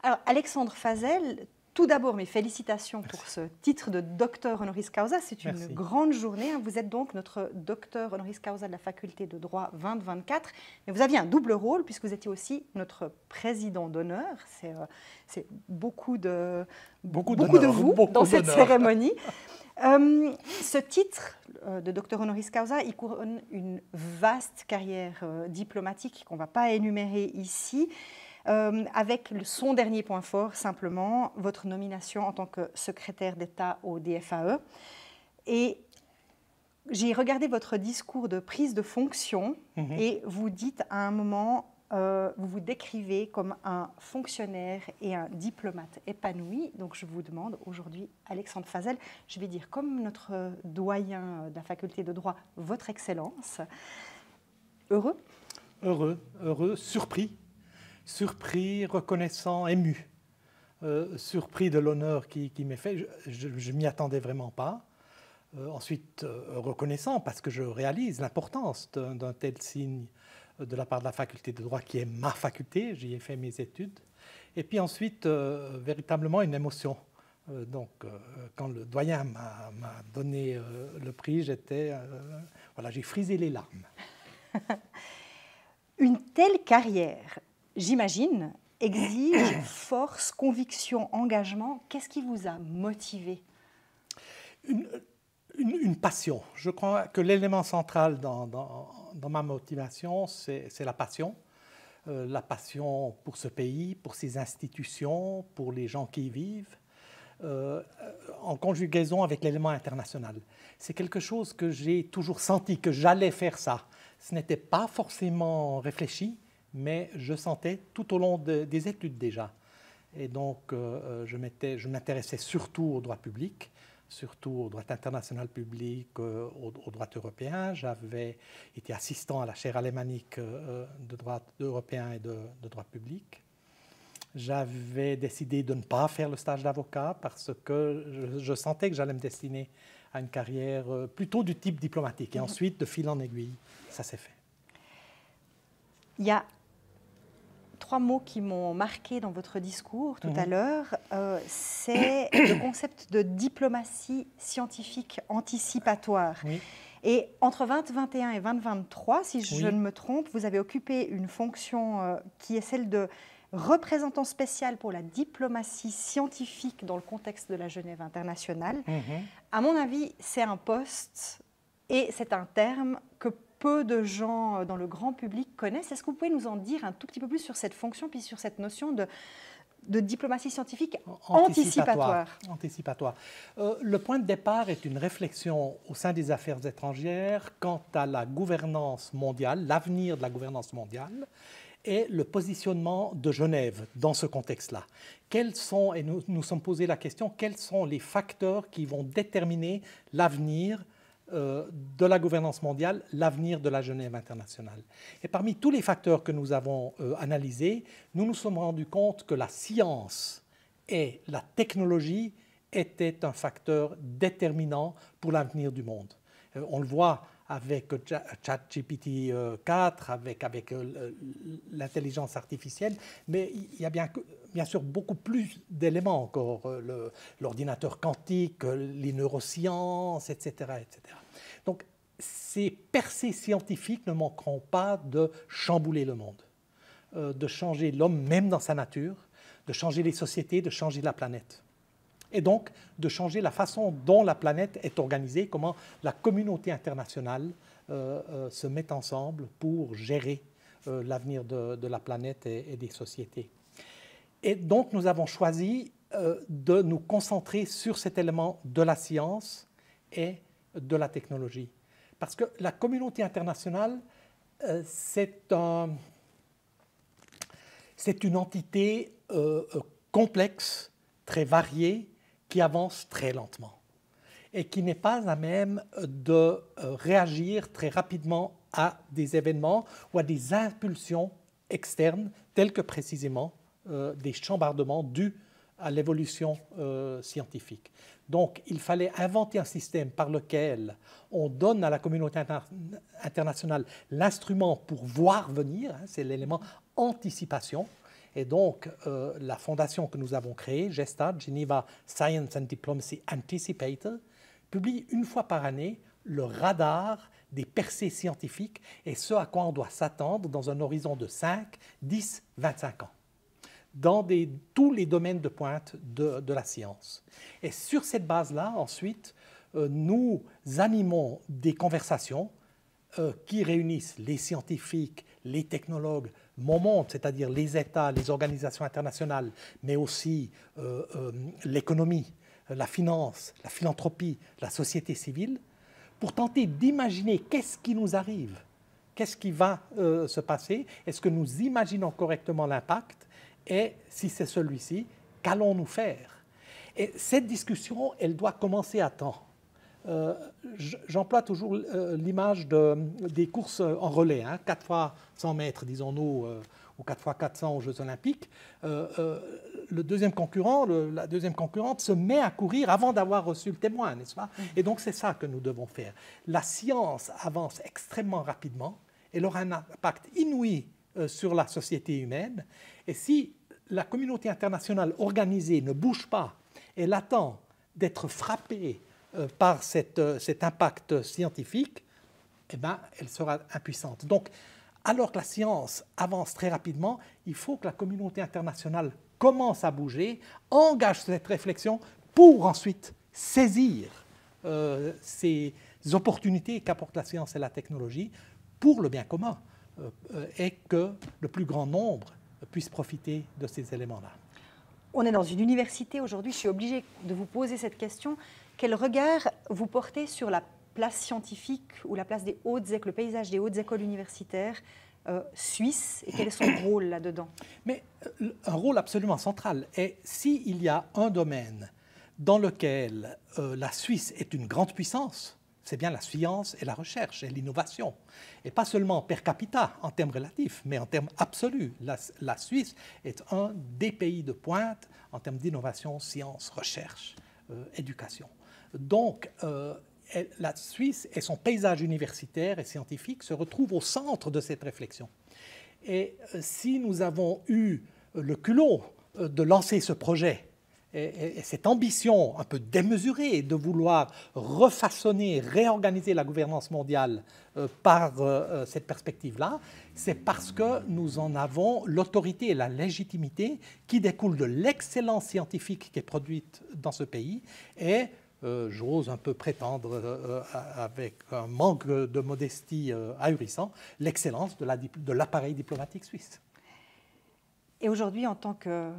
Alors, Alexandre Fazel, tout d'abord, mes félicitations pour ce titre de docteur honoris causa. C'est une grande journée. Vous êtes donc notre docteur honoris causa de la faculté de droit 2024. Mais vous aviez un double rôle puisque vous étiez aussi notre président d'honneur. C'est beaucoup de vous dans cette cérémonie. Ce titre de docteur honoris causa, il couronne une vaste carrière diplomatique qu'on ne va pas énumérer ici. Avec son dernier point fort, simplement, votre nomination en tant que secrétaire d'État au DFAE. Et j'ai regardé votre discours de prise de fonction et vous dites à un moment, vous vous décrivez comme un fonctionnaire et un diplomate épanoui. Donc je vous demande aujourd'hui, Alexandre Fazel, je vais dire comme notre doyen de la faculté de droit, votre Excellence, heureux? Heureux, surpris, reconnaissant, ému, surpris de l'honneur qui m'est fait. Je ne m'y attendais vraiment pas. Ensuite, reconnaissant parce que je réalise l'importance d'un tel signe de la part de la faculté de droit qui est ma faculté, j'y ai fait mes études. Et puis ensuite, véritablement une émotion. Quand le doyen m'a donné le prix, j'ai frisé les larmes. Une telle carrière, j'imagine, exige force, conviction, engagement. Qu'est-ce qui vous a motivé? Une passion. Je crois que l'élément central dans ma motivation, c'est la passion. La passion pour ce pays, pour ses institutions, pour les gens qui y vivent, en conjugaison avec l'élément international. C'est quelque chose que j'ai toujours senti, que j'allais faire ça. Ce n'était pas forcément réfléchi, mais je sentais tout au long des études déjà. Et donc, je m'intéressais surtout au droit public, surtout au droit international public, au droit européen. J'avais été assistant à la chaire alémanique de droit européen et de droit public. J'avais décidé de ne pas faire le stage d'avocat parce que je sentais que j'allais me destiner à une carrière plutôt du type diplomatique. Et ensuite, de fil en aiguille, ça s'est fait. Il y a 3 mots qui m'ont marqué dans votre discours tout à l'heure. C'est le concept de diplomatie scientifique anticipatoire. Oui. Et entre 2021 et 2023, si je ne me trompe, vous avez occupé une fonction qui est celle de représentant spécial pour la diplomatie scientifique dans le contexte de la Genève internationale. À mon avis, c'est un poste et c'est un terme que peu de gens dans le grand public connaissent. Est-ce que vous pouvez nous en dire un tout petit peu plus sur cette fonction, puis sur cette notion de diplomatie scientifique anticipatoire? Le point de départ est une réflexion au sein des affaires étrangères quant à la gouvernance mondiale, l'avenir de la gouvernance mondiale, et le positionnement de Genève dans ce contexte-là. Et nous sommes posé la question, quels sont les facteurs qui vont déterminer l'avenir de la gouvernance mondiale, l'avenir de la Genève internationale. Et parmi tous les facteurs que nous avons analysés, nous nous sommes rendus compte que la science et la technologie étaient un facteur déterminant pour l'avenir du monde. On le voit avec ChatGPT 4, avec l'intelligence artificielle, mais il y a bien sûr beaucoup plus d'éléments encore, l'ordinateur quantique, les neurosciences, etc., etc. Donc, ces percées scientifiques ne manqueront pas de chambouler le monde, de changer l'homme même dans sa nature, de changer les sociétés, de changer la planète. Et donc de changer la façon dont la planète est organisée, comment la communauté internationale se met ensemble pour gérer l'avenir de la planète et des sociétés. Et donc nous avons choisi de nous concentrer sur cet élément de la science et de la technologie. Parce que la communauté internationale, c'est une entité complexe, très variée, qui avance très lentement et qui n'est pas à même de réagir très rapidement à des événements ou à des impulsions externes telles que précisément des chambardements dus à l'évolution scientifique. Donc il fallait inventer un système par lequel on donne à la communauté internationale l'instrument pour voir venir, c'est l'élément anticipation. Et donc, la fondation que nous avons créée, GESTA, Geneva Science and Diplomacy Anticipator, publie une fois par année le radar des percées scientifiques et ce à quoi on doit s'attendre dans un horizon de 5, 10, 25 ans, dans tous les domaines de pointe de la science. Et sur cette base-là, ensuite, nous animons des conversations qui réunissent les scientifiques, les technologues, mon monde, c'est-à-dire les États, les organisations internationales, mais aussi l'économie, la finance, la philanthropie, la société civile, pour tenter d'imaginer qu'est-ce qui nous arrive, qu'est-ce qui va se passer, est-ce que nous imaginons correctement l'impact, et si c'est celui-ci, qu'allons-nous faire? Et cette discussion, elle doit commencer à temps. J'emploie toujours l'image des courses en relais, 4 fois 100 mètres, disons-nous, ou 4 fois 400 aux Jeux Olympiques. Le deuxième concurrent, la deuxième concurrente se met à courir avant d'avoir reçu le témoin, n'est-ce pas? Et donc c'est ça que nous devons faire. La science avance extrêmement rapidement, elle aura un impact inouï sur la société humaine. Et si la communauté internationale organisée ne bouge pas, elle attend d'être frappée par cet impact scientifique, eh bien, elle sera impuissante. Donc, alors que la science avance très rapidement, il faut que la communauté internationale commence à bouger, engage cette réflexion pour ensuite saisir ces opportunités qu'apportent la science et la technologie pour le bien commun et que le plus grand nombre puisse profiter de ces éléments-là. On est dans une université aujourd'hui, je suis obligée de vous poser cette question. Quel regard vous portez sur la place scientifique ou la place des le paysage des hautes écoles universitaires suisses et quel est son rôle là-dedans? Mais un rôle absolument central. Et s'il y a un domaine dans lequel la Suisse est une grande puissance, c'est bien la science et la recherche et l'innovation. Et pas seulement per capita en termes relatifs, mais en termes absolus. La Suisse est un des pays de pointe en termes d'innovation, science, recherche, éducation. Donc, la Suisse et son paysage universitaire et scientifique se retrouvent au centre de cette réflexion. Et si nous avons eu le culot de lancer ce projet et cette ambition un peu démesurée de vouloir refaçonner, réorganiser la gouvernance mondiale par cette perspective-là, c'est parce que nous en avons l'autorité et la légitimité qui découlent de l'excellence scientifique qui est produite dans ce pays et j'ose un peu prétendre, avec un manque de modestie ahurissant, l'excellence de l'appareil diplomatique suisse. Et aujourd'hui, en tant que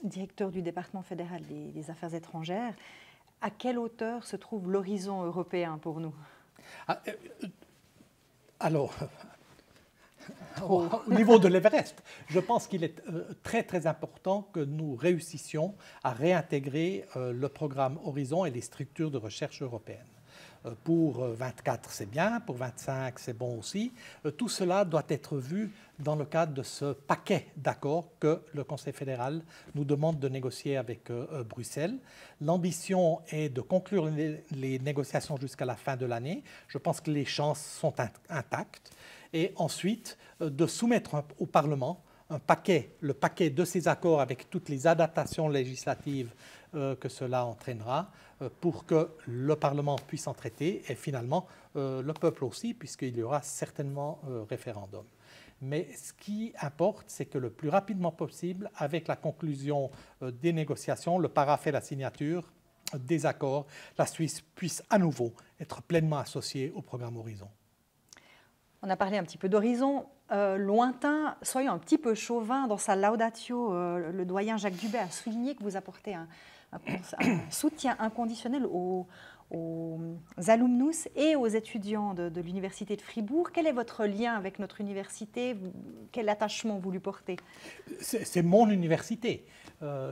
directeur du département fédéral des affaires étrangères, à quelle hauteur se trouve l'horizon européen pour nous? Alors, au niveau de l'Everest, je pense qu'il est très très important que nous réussissions à réintégrer le programme Horizon et les structures de recherche européennes. Pour 24, c'est bien, pour 25, c'est bon aussi. Tout cela doit être vu dans le cadre de ce paquet d'accords que le Conseil fédéral nous demande de négocier avec Bruxelles. L'ambition est de conclure les négociations jusqu'à la fin de l'année. Je pense que les chances sont intactes. Et ensuite, de soumettre au Parlement le paquet de ces accords avec toutes les adaptations législatives que cela entraînera pour que le Parlement puisse en traiter et finalement le peuple aussi, puisqu'il y aura certainement référendum. Mais ce qui importe, c'est que le plus rapidement possible, avec la conclusion des négociations, le paraphe et la signature des accords, la Suisse puisse à nouveau être pleinement associée au programme Horizon. On a parlé un petit peu d'Horizon lointain. Soyons un petit peu chauvin dans sa laudatio. Le doyen Jacques Dubé a souligné que vous apportez un soutien inconditionnel aux alumnus et aux étudiants de l'Université de Fribourg. Quel est votre lien avec notre université? Quel attachement vous lui portez? C'est mon université.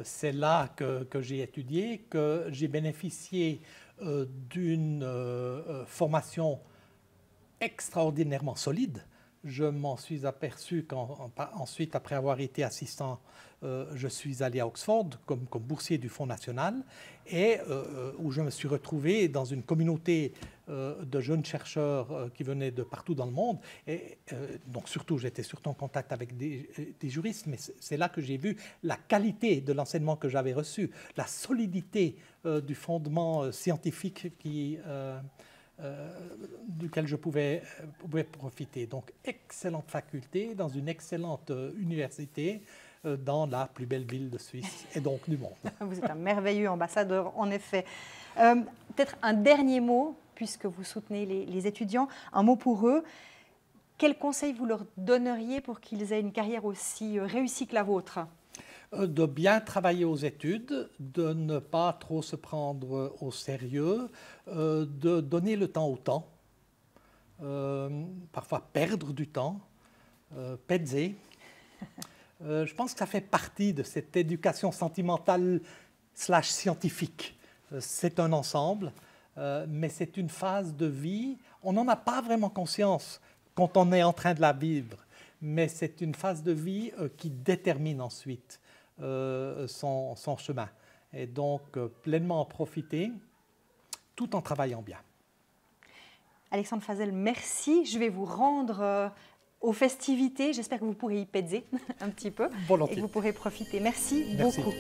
C'est là que j'ai étudié, que j'ai bénéficié d'une formation extraordinairement solide je m'en suis aperçu quand, ensuite, après avoir été assistant, je suis allé à Oxford comme boursier du Fonds national et où je me suis retrouvé dans une communauté de jeunes chercheurs qui venaient de partout dans le monde. Et donc j'étais surtout en contact avec des juristes, mais c'est là que j'ai vu la qualité de l'enseignement que j'avais reçu, la solidité du fondement scientifique duquel je pouvais profiter. Donc, excellente faculté, dans une excellente université, dans la plus belle ville de Suisse et donc du monde. Vous êtes un merveilleux ambassadeur, en effet. Peut-être un dernier mot, puisque vous soutenez les étudiants, un mot pour eux. Quel conseil vous leur donneriez pour qu'ils aient une carrière aussi réussie que la vôtre ? De bien travailler aux études, de ne pas trop se prendre au sérieux, de donner le temps au temps, parfois perdre du temps, pezzer. Je pense que ça fait partie de cette éducation sentimentale / scientifique. C'est un ensemble, mais c'est une phase de vie. On n'en a pas vraiment conscience quand on est en train de la vivre, mais c'est une phase de vie qui détermine ensuite son chemin. Et donc, pleinement en profiter, tout en travaillant bien. Alexandre Fazel, merci. Je vais vous rendre aux festivités. J'espère que vous pourrez y pezzer un petit peu. Volontiers. Et que vous pourrez profiter. Merci beaucoup.